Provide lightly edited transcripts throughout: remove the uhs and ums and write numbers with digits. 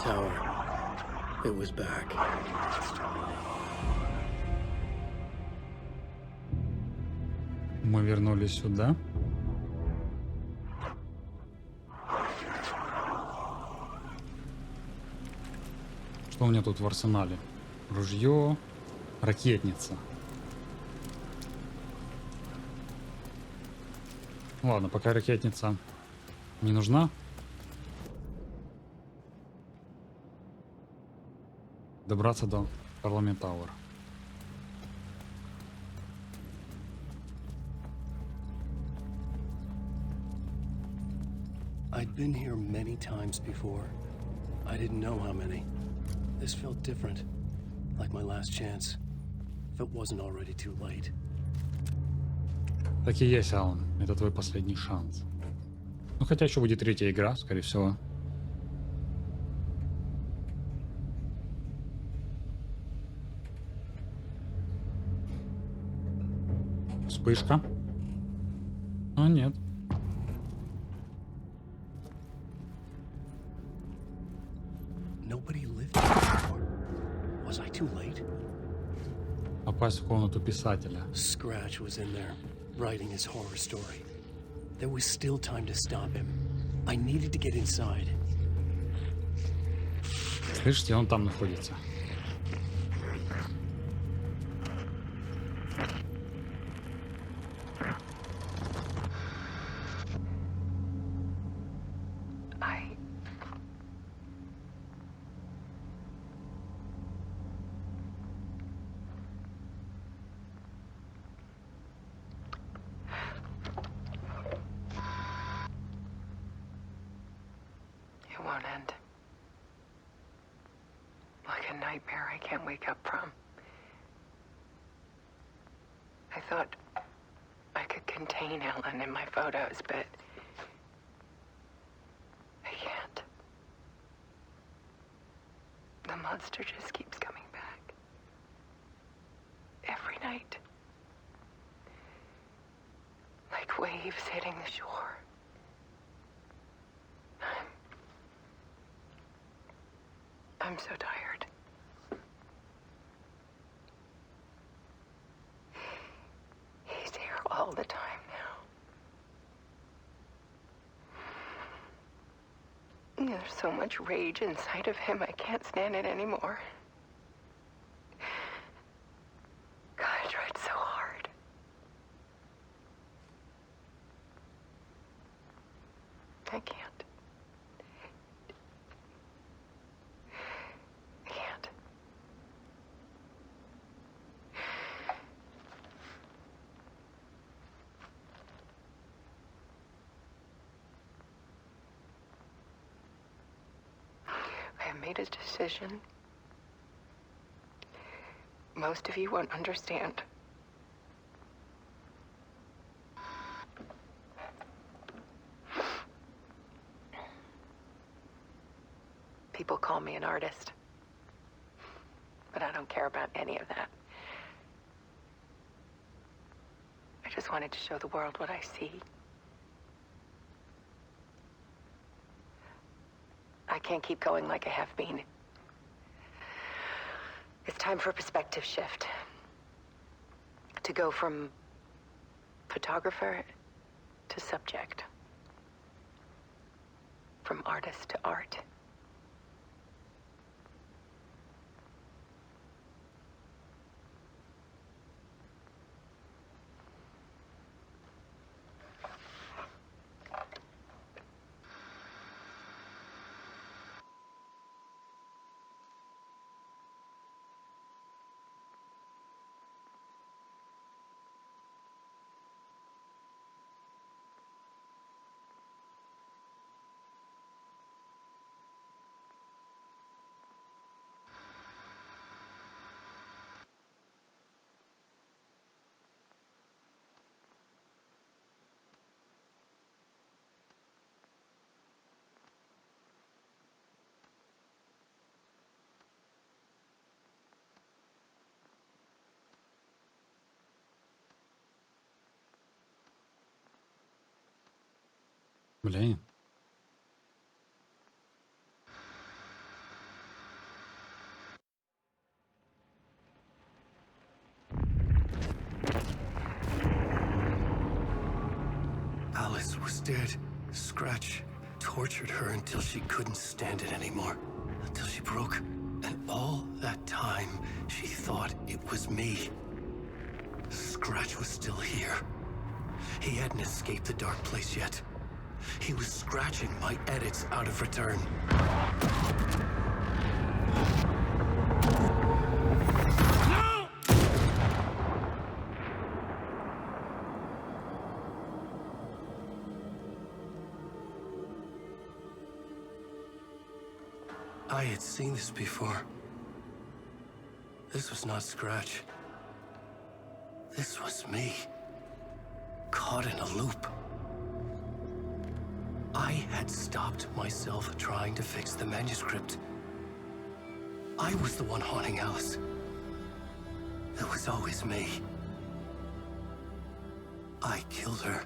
tower. It was back. Мы вернулись сюда. Что у меня тут в арсенале? Ружье, ракетница. Ладно, пока ракетница не нужна. Добраться до Парламент Тауэр. I'd been here many times before. I didn't know how many. This felt different, like my last chance, if it wasn't already too late. Так и есть, Алан. Это твой последний шанс. Ну, хотя еще будет третья игра, скорее всего. Вспышка. А, нет. Nobody lived here before. Was I too late? Попасть в комнату писателя. Scratch was in there, writing his horror story. There was still time to stop him. I needed to get inside. Слышите, он там находится. It won't end. Like a nightmare I can't wake up from. I thought I could contain Alan in my photos, but I can't. The monster just keeps coming back. Every night. Like waves hitting the shore. I'm so tired. He's here all the time now. There's so much rage inside of him, I can't stand it anymore. God, I tried so hard. I can't. I made a decision. Most of you won't understand. People call me an artist, but I don't care about any of that. I just wanted to show the world what I see. I can't keep going like I have been. It's time for a perspective shift. To go from photographer to subject. From artist to art. Блин. Alice was dead. Scratch tortured her until she couldn't stand it anymore. Until she broke. And all that time, she thought it was me. Scratch was still here. He hadn't escaped the dark place yet. He was scratching my edits out of return. No! I had seen this before. This was not Scratch. This was me. Caught in a loop. I had stopped myself trying to fix the manuscript. I was the one haunting Alice. It was always me. I killed her.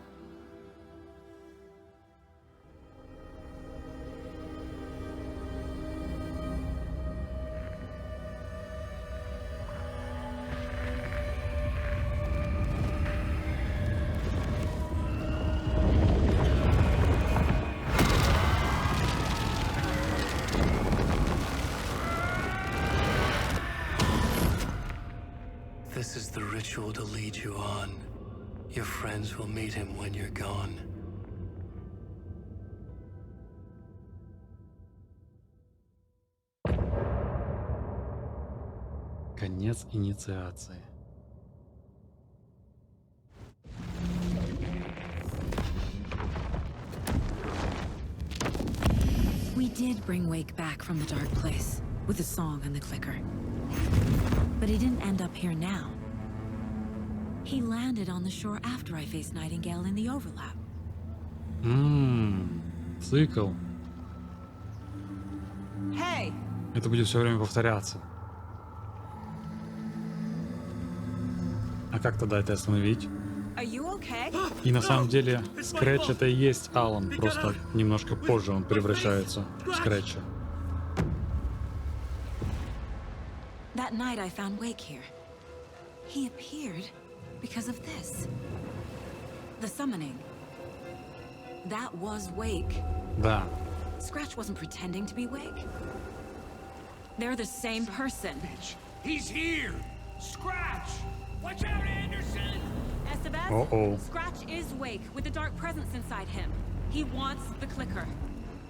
This is the ritual to lead you on. Your friends will meet him when you're gone. Конец инициации. We did bring Wake back from the dark place with the song and the clicker. But he didn't end up here now. He landed on the shore after I faced Nightingale in the overlap. Цикл. Hey! Это будет все время повторяться. А как тогда это остановить? Are you okay? И на самом деле Скретч это и есть Алан, просто немножко позже он превращается в Скретча. That night I found Wake here. He appeared because of this. The summoning. That was Wake. Да. Scratch wasn't pretending to be Wake. They're the same person. He's here! Scratch! Watch out, Anderson! Estevez, Uh-oh. Scratch is Wake with the dark presence inside him. He wants the clicker.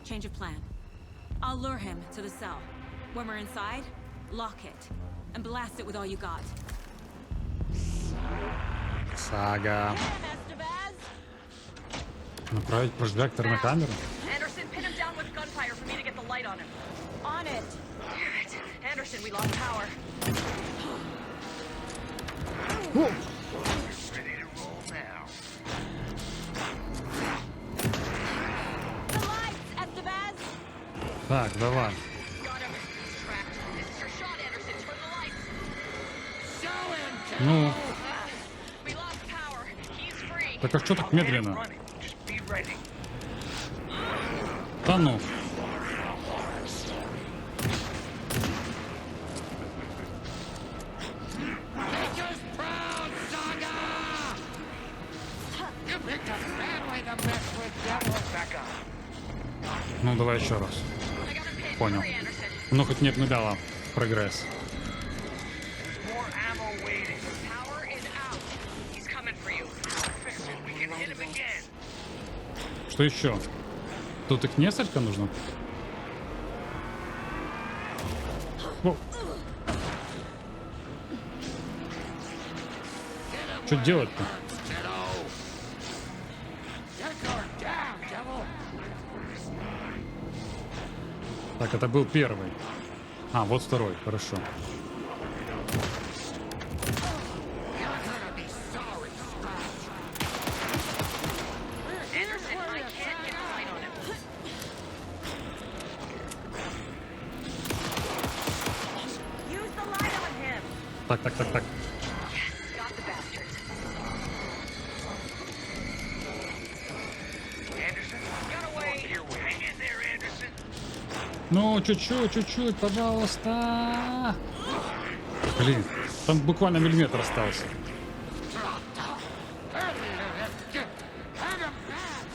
Change of plan. I'll lure him to the cell. When we're inside, lock it. And blast it with all you got. Сага. Estevez! Направить прожектор на камеру? Anderson, pin him down with gunfire for me to get the light on him. On it! Damn it. Anderson, we lost power. Ready to roll now. The lights, Estevez! Так, давай. Got him. He's trapped. This is your shot, Anderson. Turn the lights. Show him! Ну, We lost power. He's free. так а что так медленно? Running. Just be ready. Да ну. Make us proud, Saga! You picked a bad way to mess with devils. Back up. Ну, давай еще раз. I got him pinned. Понял. Hurry, Anderson. Ну, хоть не обнуляла прогресс. More ammo waiting. Power is out. He's coming for you. Fix it. We can hit him again. Что еще? Тут их несколько нужно? О. Что делать-то? Get going down, devil. Так, это был первый. А, вот второй, хорошо. You're gonna be sorry, Scratch. Anderson, I can't get the light on him. Use the light on him. Так. Yes, got the bastard. Anderson, Got away. here we hang in there, Anderson. Ну, чуть-чуть, пожалуйста. Блин, там буквально миллиметр остался. Hand him back.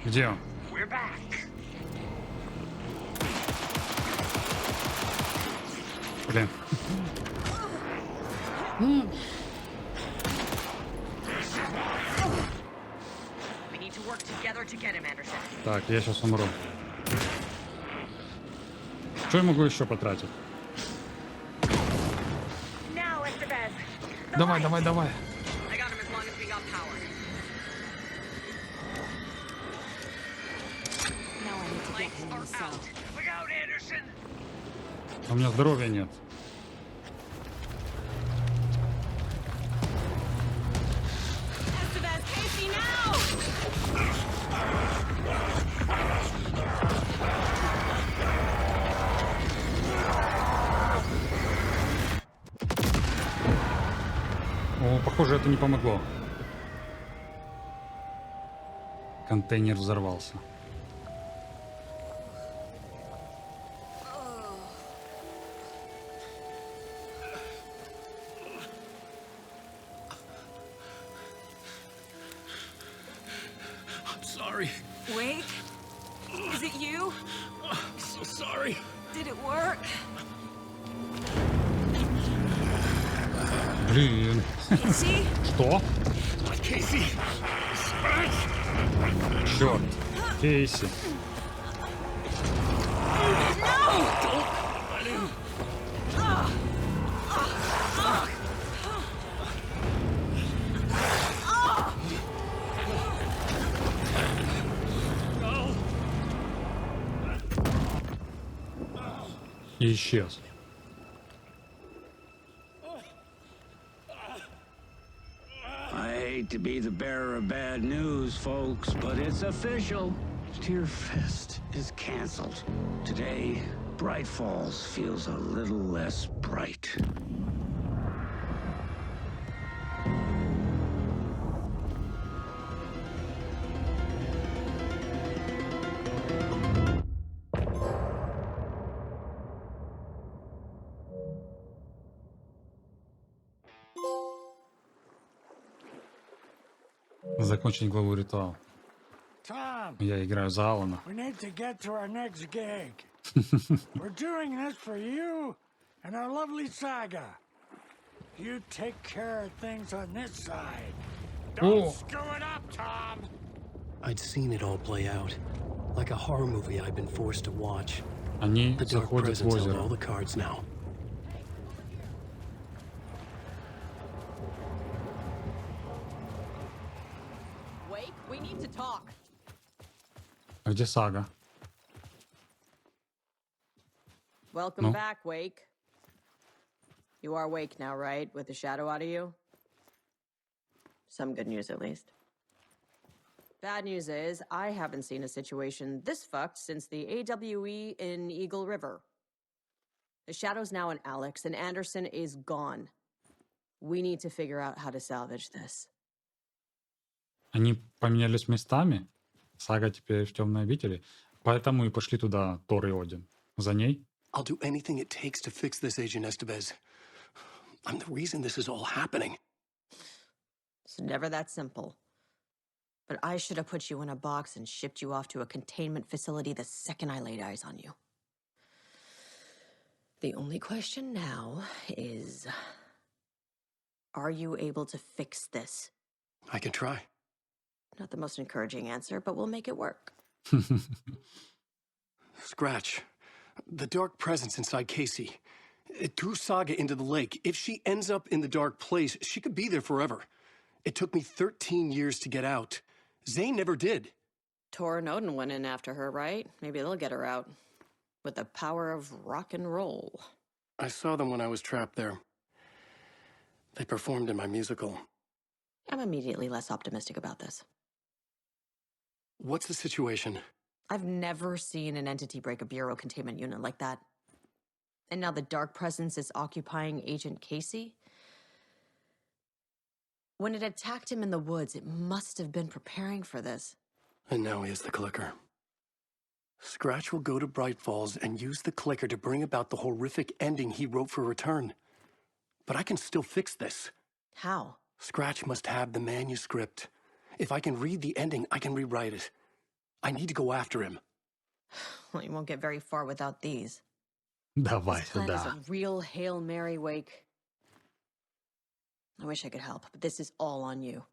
Где он? We're back. Блин. We need to work together to get him, Anderson. Так, я сейчас умру. Что я могу еще потратить? Now, Estevez. Давай, давай, давай. I got him as long as we got power. Now I need to get Lights him in are the cell. out. Look out, Anderson. У меня здоровья нет. Estevez, Casey, now! О, похоже, это не помогло. Контейнер взорвался. I'm sorry. Wake? Is it you? I'm so sorry. Did it work? Блин. See? Что? Not Casey. Scratch. Черт. Кейси. И исчез. I hate to be the bearer of bad news, folks, but it's official. Tear Fest is canceled. Today, Brайt-Фоллс feels a little less bright. Закончить главу ритуал. Tom, Я играю за Алана. we need to get to our next gig. We're doing this for you and our lovely saga. You take care of things on this side. Don't Oh. screw it up, Tom. I'd seen it all play out. Like a horror movie I'd been forced to watch. Они The dark заходят в presence held all озеро. the cards now. Wake, we need to talk. А где Сага? Welcome No. back, Wake. You are Wake now, right? With the shadow out of you? Some good news, at least. Bad news is, I haven't seen a situation this fucked since the AWE in Eagle River. The shadow's now in Alex, and Anderson is gone. We need to figure out how to salvage this. Они поменялись местами. Сага теперь в темной обители. Поэтому и пошли туда Тор и Один. За ней. I'll do anything it takes to fix this, Agent Estevez. I'm the reason this is all happening. It's never that simple. But I should have put you in a box and shipped you off to a containment facility the second I laid eyes on you. The only question now is, are you able to fix this? I can try. Not the most encouraging answer, but we'll make it work. Scratch. The dark presence inside Casey. It threw Saga into the lake. If she ends up in the dark place, she could be there forever. It took me 13 years to get out. Zane never did. Tor and Odin went in after her, right? Maybe they'll get her out. With the power of rock and roll. I saw them when I was trapped there. They performed in my musical. I'm immediately less optimistic about this. What's the situation? I've never seen an entity break a bureau containment unit like that. And now the dark presence is occupying Agent Casey? When it attacked him in the woods, it must have been preparing for this. And now he has the clicker. Scratch will go to Brайt-Фоллс and use the clicker to bring about the horrific ending he wrote for Return. But I can still fix this. How? Scratch must have the manuscript. If I can read the ending, I can rewrite it. I need to go after him. Well, you won't get very far without these. Давай This plan is сюда. a real Hail Mary wake. I wish I could help, but this is all on you.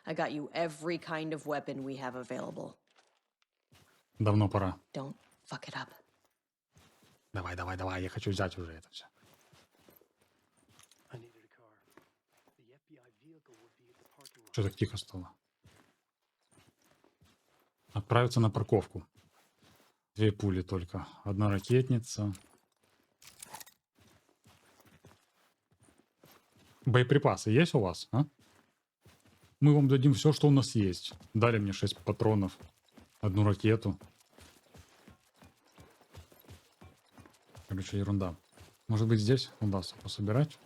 I got you every kind of weapon we have available. Давно пора. Don't fuck it up. Давай, давай, давай. Я хочу взять уже это все. I needed a car. The FBI vehicle would be at the parking lot. Что так тихо стало? Отправиться на парковку. 2 пули только. 1 ракетница. Боеприпасы есть у вас, а? Мы вам дадим все, что у нас есть. Дали мне 6 патронов. 1 ракету. Короче, ерунда. Может быть, здесь удастся пособирать?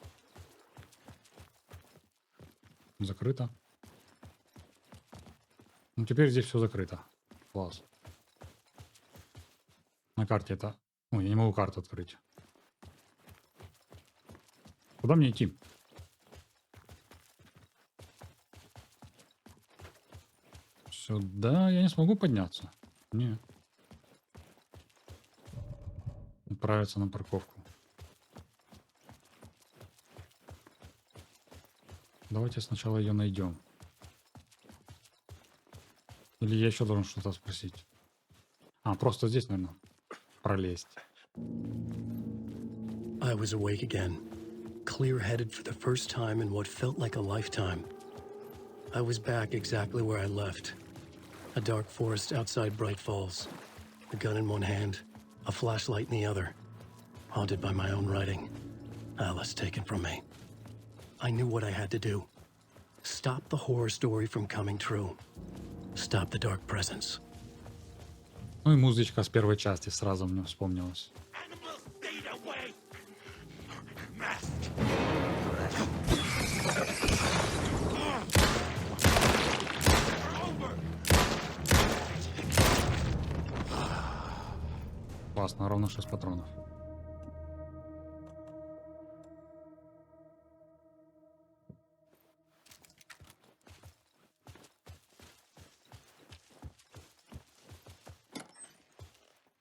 Закрыто. Ну, теперь здесь все закрыто. Класс. На карте это... Ой, я не могу карту открыть. Куда мне идти? Сюда я не смогу подняться. Не. Отправиться на парковку. Давайте сначала ее найдем. Или я еще должен что-то спросить? А, просто здесь, наверное, пролезть. I was awake again, clear-headed for the first time in what felt like a lifetime. I was back exactly where I left. A dark forest outside Braight-Fålls. A gun in one hand, a flashlight in the other. Haunted by my own writing. Alice taken from me. I knew what I had to do. Stop the horror story from coming true. Stop the dark presence. Ну и музычка с первой части сразу мне вспомнилась. Классно, ровно 6 патронов.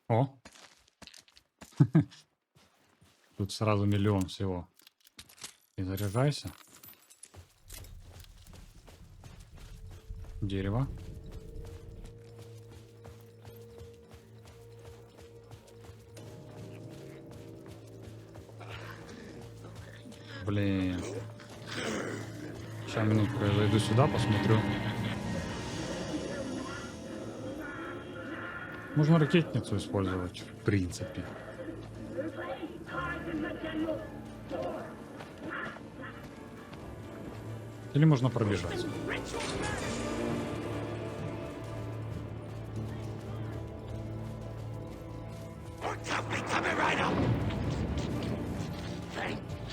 О! Тут сразу миллион всего. И заряжайся. Дерево. Блин. Сейчас, минутку, я зайду сюда, посмотрю. Можно ракетницу использовать, в принципе. Или можно пробежать.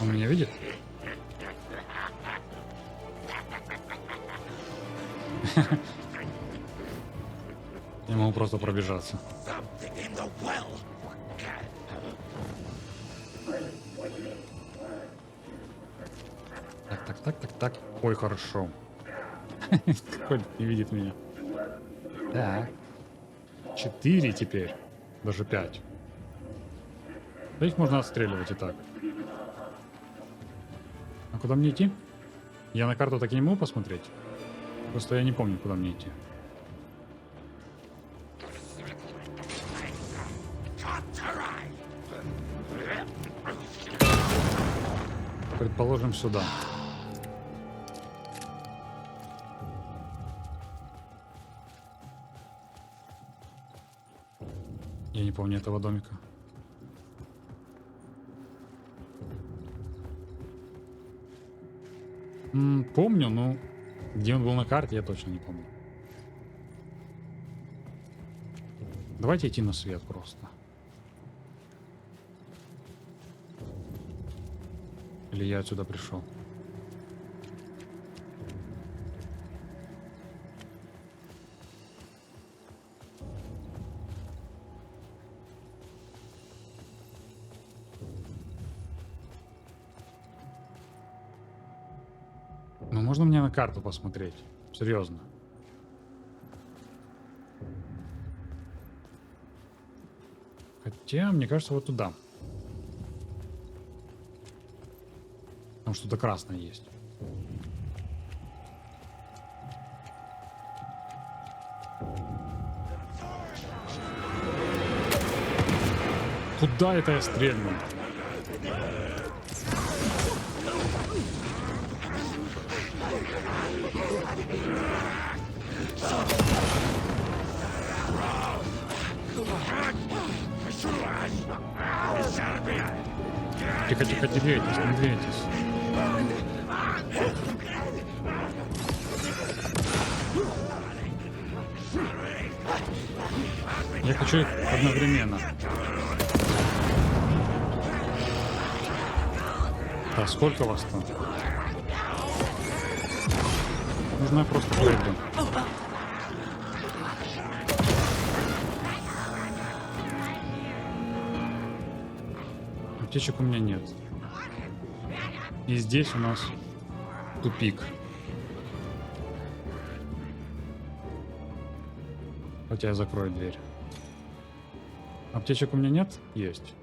Он меня видит? Я могу просто пробежаться. Так. Ой, хорошо. Какой не видит меня. Так. 4 теперь. Даже 5. Да их можно отстреливать и так. А куда мне идти? Я на карту так и не могу посмотреть. Просто я не помню, куда мне идти. Предположим, сюда. Я не помню этого домика. Помню, но где он был на карте, я точно не помню. Давайте идти на свет просто. Или я отсюда пришел? Ну, можно мне на карту посмотреть? Серьезно. Хотя, мне кажется, вот туда. Там что-то красное есть. Куда это я стрельнул? Тихо, тихо, не двигайтесь, не двигайтесь. Я хочу их одновременно. Так, сколько вас там? Нужно я просто пройду. Аптечек у меня нет. И здесь у нас тупик. Хотя я закрою дверь. Аптечек у меня нет? Есть.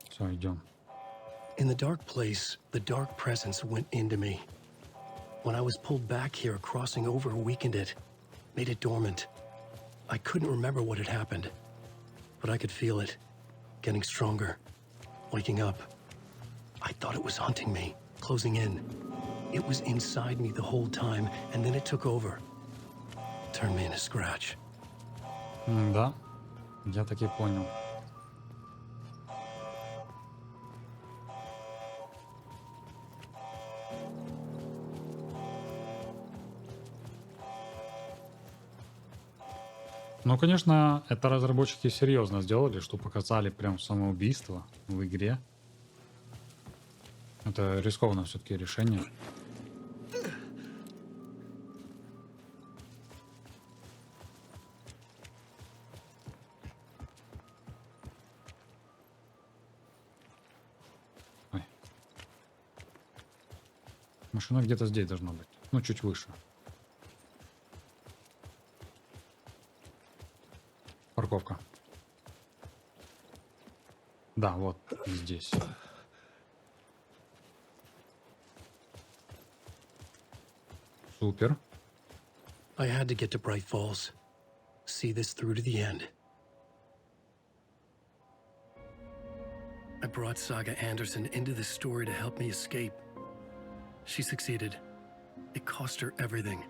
Все, идем. In the dark place, the dark presence went into me. When I was pulled back here, crossing over weakened it, made it dormant. I couldn't remember what had happened, but I could feel it, getting stronger, waking up. I thought it was hunting me, closing in. It was inside me the whole time, and then it took over. Turned me into Scratch. Да, я так и понял. Ну, конечно, это разработчики серьезно сделали, что показали прям самоубийство в игре. Это рискованное все-таки решение. Ой. Машина где-то здесь должна быть. Ну, чуть выше. Парковка. Да, вот здесь. Супер. I had to get to Brайt-Фоллс. See this through to the end. I brought Saga Anderson into this story to help me escape. She succeeded. It cost her everything.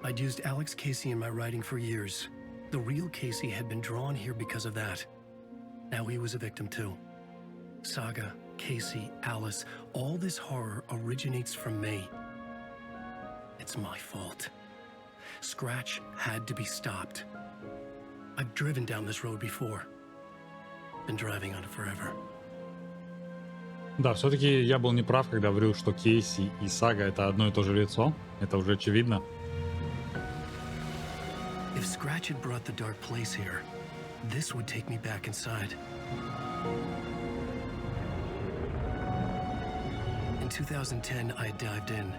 I'd used Alex Casey in my writing for years. The real Casey had been drawn here because of that. Now he was a victim too. Saga, Casey, Alice, all this horror originates from me. It's my fault. Scratch had to be stopped. I've driven down this road before. Been driving on it forever. Да, все-таки я был неправ, когда говорил, что Кейси и Сага это одно и то же лицо. Это уже очевидно. If Scratch had brought the dark place here, this would take me back inside. In 2010, I dived in,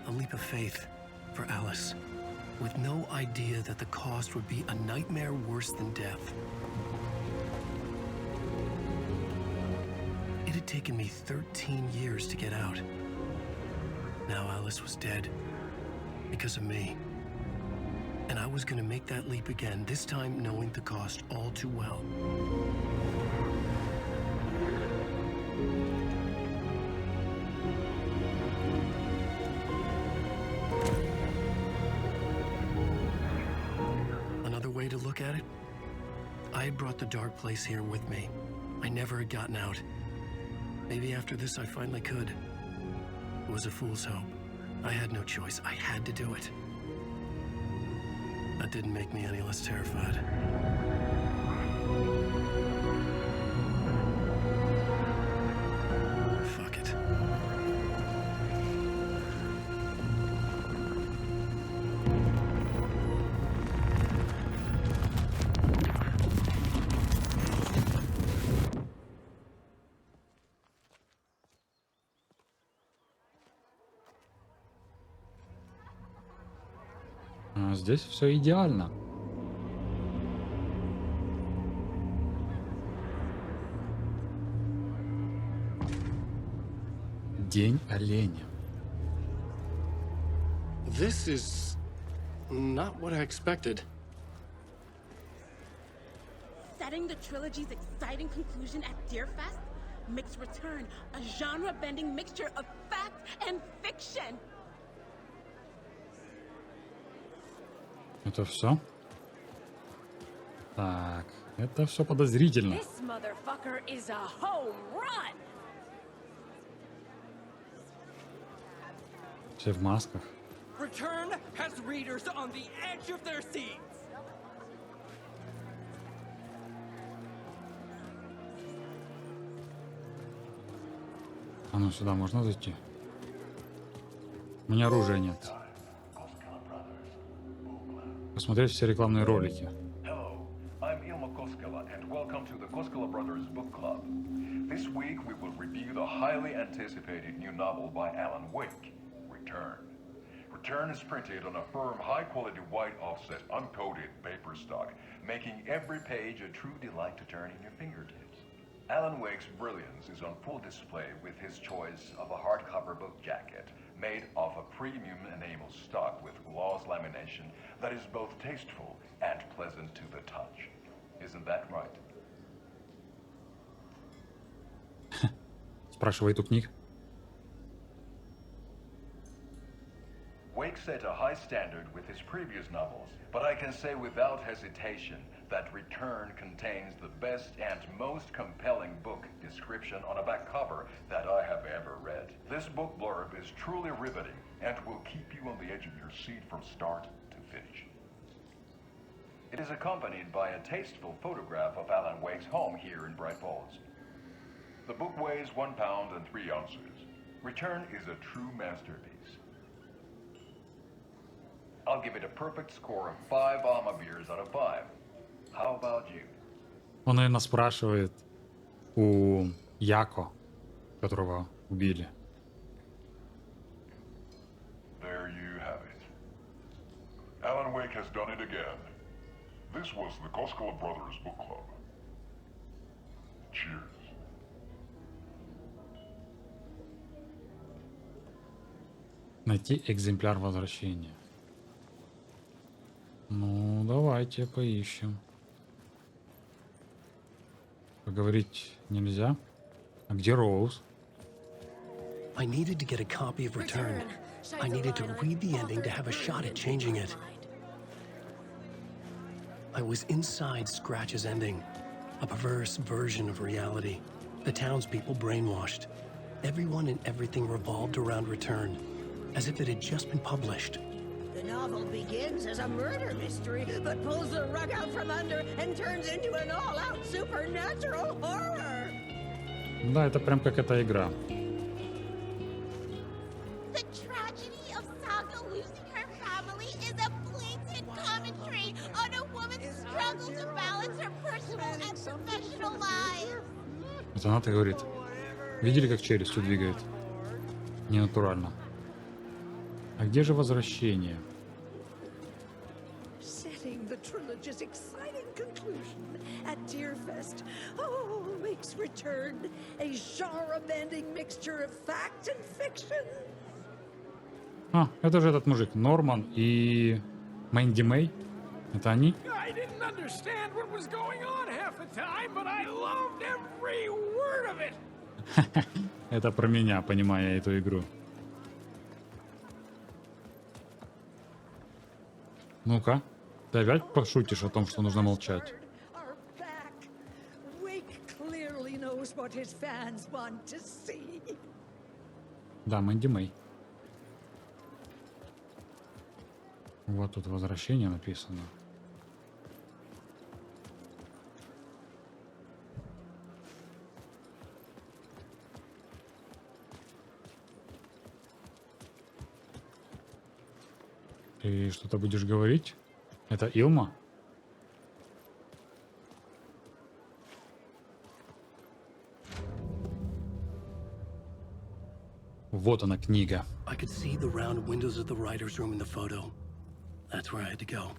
a leap of faith for Alice, with no idea that the cost would be a nightmare worse than death. It had taken me 13 years to get out. Now Alice was dead because of me. And I was going to make that leap again, this time knowing the cost all too well. Another way to look at it, I had brought the dark place here with me. I never had gotten out. Maybe after this I finally could. It was a fool's hope. I had no choice. I had to do it. That didn't make me any less terrified. А здесь все идеально. День оленя. This is not what I expected. Setting the trilogy's exciting conclusion at Deerfest makes Return a genre-bending mixture of fact and fiction. Это все? Так, это все подозрительно. This motherfucker is a home run. Все в масках. Return has readers on the edge of their seats. А ну сюда можно зайти? У меня оружия нет. Посмотреть все рекламные ролики. Hello, I'm Ilma Koskela, and welcome to the Koskela Brothers Book Club. This week we will review the highly anticipated new novel by Alan Wake, Return. Return is printed on a firm, high-quality white offset, uncoated paper stock, making every page a true delight to turn in your fingertips. Alan Wake's brilliance is on full display with his choice of a hardcover book jacket made of a premium enamel stock with gloss lamination that is both tasteful and pleasant to the touch. Isn't that right? Спрашивает у книг. Wake set a high standard with his previous novels, but I can say without hesitation that Return contains the best and most compelling book description on a back cover that I have ever read. This book blurb is truly riveting and will keep you on the edge of your seat from start to finish. It is accompanied by a tasteful photograph of Alan Wake's home here in Braight-Fолls. The book weighs 1 pound and 3 ounces. Return is a true masterpiece. I'll give it a perfect score of 5 Alma beers out of 5. How about you? Он, наверное, спрашивает у Яко, которого убили. There you have it. Alan Wake has done it again. This was the Koskela Brothers Book Club. Cheers. Найти экземпляр возвращения. Ну, давайте поищем. Поговорить нельзя. А где Роуз? I needed to get a copy of Return. I needed to read the ending to have a shot at changing it. I was inside Scratch's ending, a perverse version of reality. The townspeople brainwashed. Everyone and everything revolved around Return, as if it had just been published. The novel begins as a murder mystery, but pulls the rug out from under and turns into an all-out supernatural horror. Да, это прям как эта игра. The tragedy of Saga losing her family is a blatant commentary on a woman's struggle to balance her personal and professional lives. Это она-то говорит. Видели, как челюстью двигает? Ненатурально. А где же возвращение? Setting the trilogy's exciting conclusion at Deerfest. Oh, makes Return a genre-bending mixture of fact and fiction. А, это же этот мужик. Норман и Мэнди Мэй. Это они? I didn't understand what was going on half the time, but I loved every word of it. Это про меня, понимая эту игру. Ну-ка, ты опять пошутишь о том, что нужно молчать? Are back. Wake clearly knows what his fans want to see. Да, Мэнди Мэй. Вот тут возвращение написано. Ты что-то будешь говорить? Это Илма? Вот она, книга. I could see the round windows of the writer's room in the photo. That's where I had to go.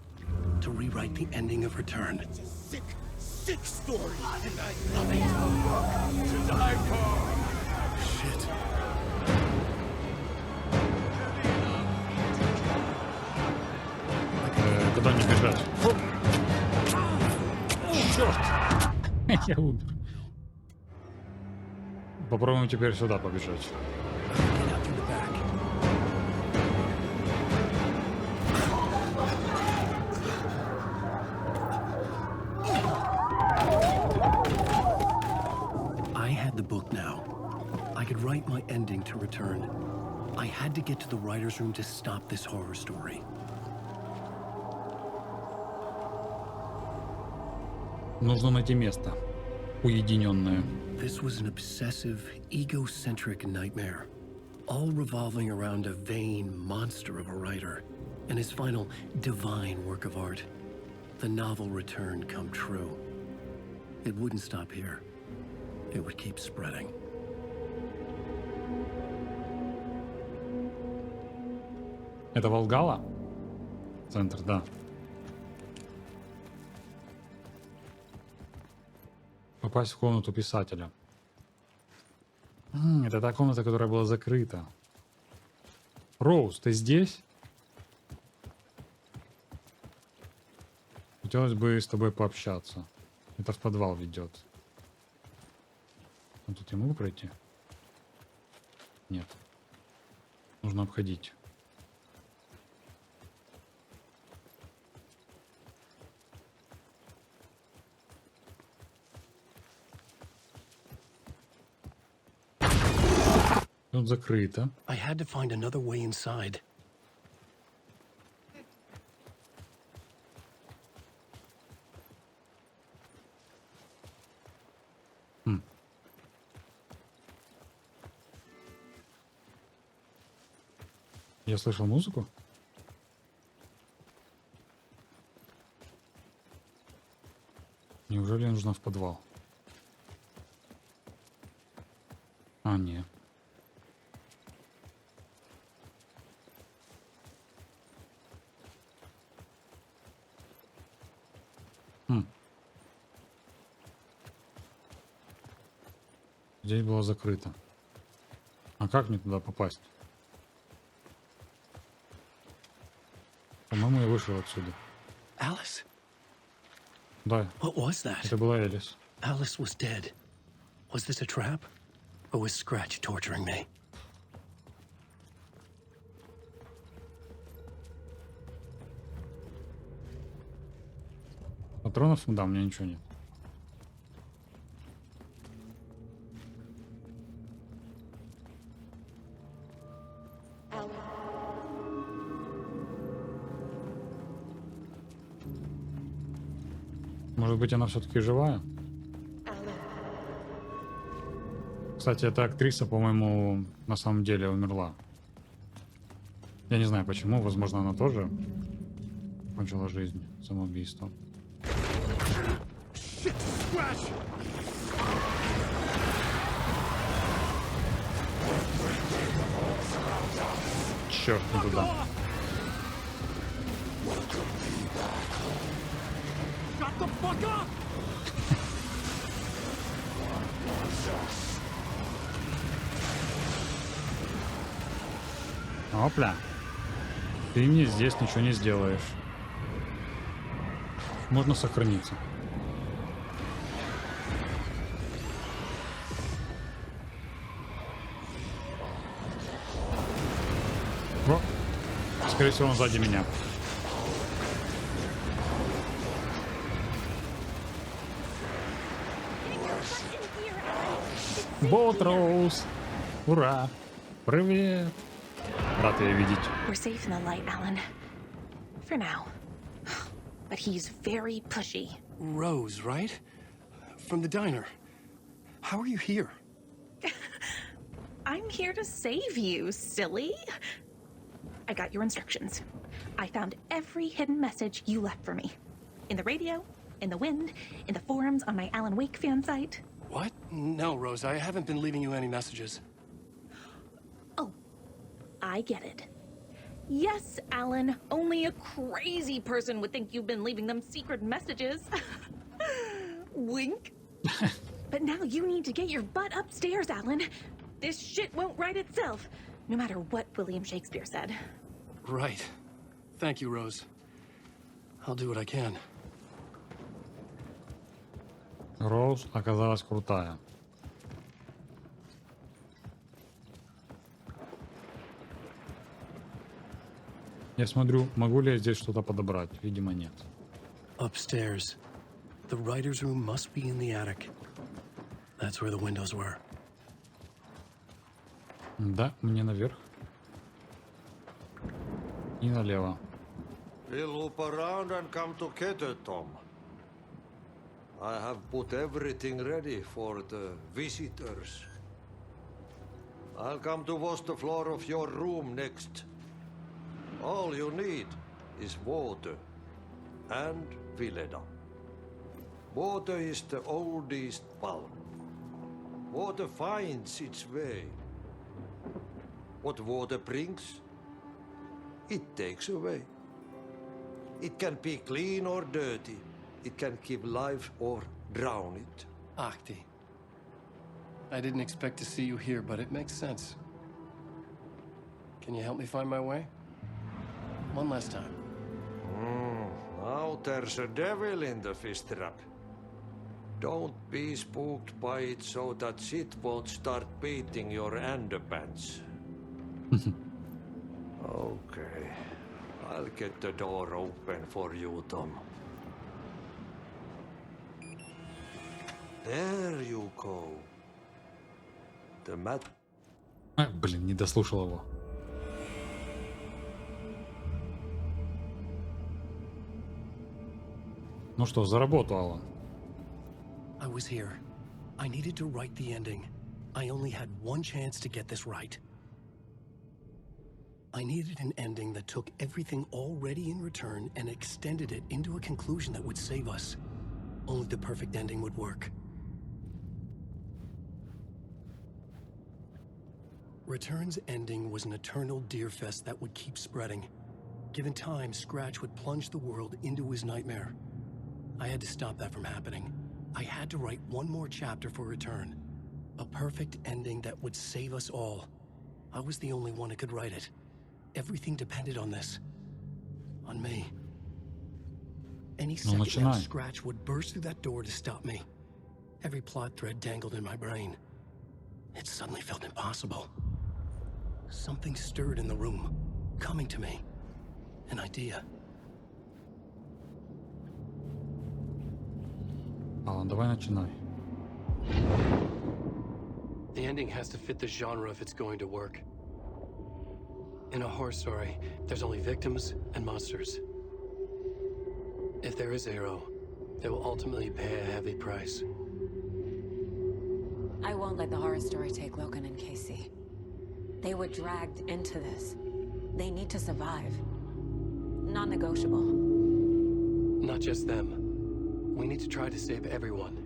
To rewrite the ending of Return. It's a sick, sick story, and I love it. To die for. Shit. Куда мне бежать? Черт! Я умер. Попробуем теперь сюда побежать. I had the book now. I could write my ending to Return. I had to get to the writer's room to stop this horror story. Нужно найти место. Уединенное. This was an obsessive, egocentric nightmare, all revolving around a vain monster of a writer and his final divine work of art, the novel Return come true. It wouldn't stop here. It would keep spreading. Это Волгала? Центр, да. Попасть в комнату писателя. Это та комната, которая была закрыта. Роуз, ты здесь? Хотелось бы с тобой пообщаться. Это в подвал ведет. А тут я могу пройти? Нет. Нужно обходить. Тут закрыто. I had to find another way inside. Я слышал музыку? Неужели нужно в подвал? А, нет. Здесь было закрыто. А как мне туда попасть? По-моему, я вышел отсюда. Alice? Да. What was that? Это была Элис. Alice was dead. Was this a trap? Or was Scratch torturing me? Патронов? Да, у меня ничего нет. Может быть, она все-таки живая? Кстати, эта актриса, по-моему, на самом деле умерла. Я не знаю почему. Возможно, она тоже кончила жизнь самоубийством. Черт, не туда. Опля. Ты мне здесь ничего не сделаешь. Можно сохраниться. О, скорее всего, он сзади меня. Болт Роуз! Ура! Привет! Рад тебя видеть. We're safe in the light, Alan. For now. But he's very pushy. Rose, right? From the diner. How are you here? I'm here to save you, silly. I got your instructions. I found every hidden message you left for me. In the radio, in the wind, in the forums on my Alan Wake fan site. What? No, Rose, I haven't been leaving you any messages. Oh, I get it. Yes, Alan. Only a crazy person would think you've been leaving them secret messages. Wink. But now you need to get your butt upstairs, Alan. This shit won't write itself, no matter what William Shakespeare said. Right. Thank you, Rose. I'll do what I can. Роуз оказалась крутая. Я смотрю, могу ли я здесь что-то подобрать? Видимо, нет. Upstairs. The writer's room must be in the attic. That's where the windows were. Да, мне наверх. И налево. We'll loop around and come together, Tom. I have put everything ready for the visitors. I'll come to wash the floor of your room next. All you need is water and Vileda. Water is the oldest bulb. Water finds its way. What water brings, it takes away. It can be clean or dirty. It can give life or drown it. Ahti. I didn't expect to see you here, but it makes sense. Can you help me find my way? One last time. Now there's a devil in the fish trap. Don't be spooked by it so that shit won't start beating your underpants. Okay. I'll get the door open for you, Tom. There you go. The mat... Блин, не дослушал его. Ну что, за работу, Алан. I was here. I needed to write the ending. I only had one chance to get this right. I needed an ending that took everything already in return and extended it into a conclusion that would save us. Only the perfect ending would work. Return's ending was an eternal deer fest that would keep spreading. Given time, Scratch would plunge the world into his nightmare. I had to stop that from happening. I had to write one more chapter for Return. A perfect ending that would save us all. I was the only one who could write it. Everything depended on this. On me. Any second now, Scratch would burst through that door to stop me. Every plot thread dangled in my brain. It suddenly felt impossible. Something stirred in the room, coming to me. An idea. Алан, давай начинай. The ending has to fit the genre if it's going to work. In a horror story, there's only victims and monsters. If there is a hero, they will ultimately pay a heavy price. I won't let the horror story take Logan and Casey. They were dragged into this. They need to survive. Non-negotiable. Not just them. We need to try to save everyone.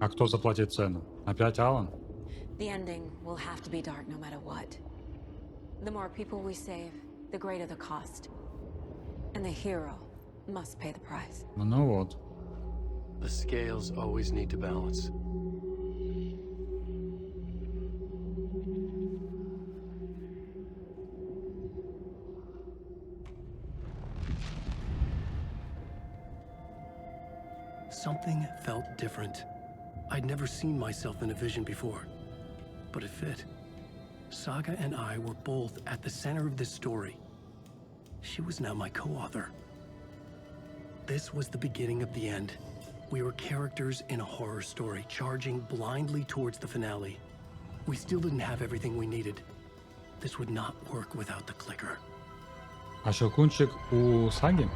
А кто заплатит цену? Опять Алан? The ending will have to be dark no matter what. The more people we save, the greater the cost. And the hero must pay the price. Ну вот. The scales always need to balance. Something felt different. I'd never seen myself in a vision before, but it fit. Saga and I were both at the center of this story. She was now my co-author. This was the beginning of the end. We were characters in a horror story, charging blindly towards the finale. We still didn't have everything we needed. This would not work without the clicker. А щелкунчик у Саги?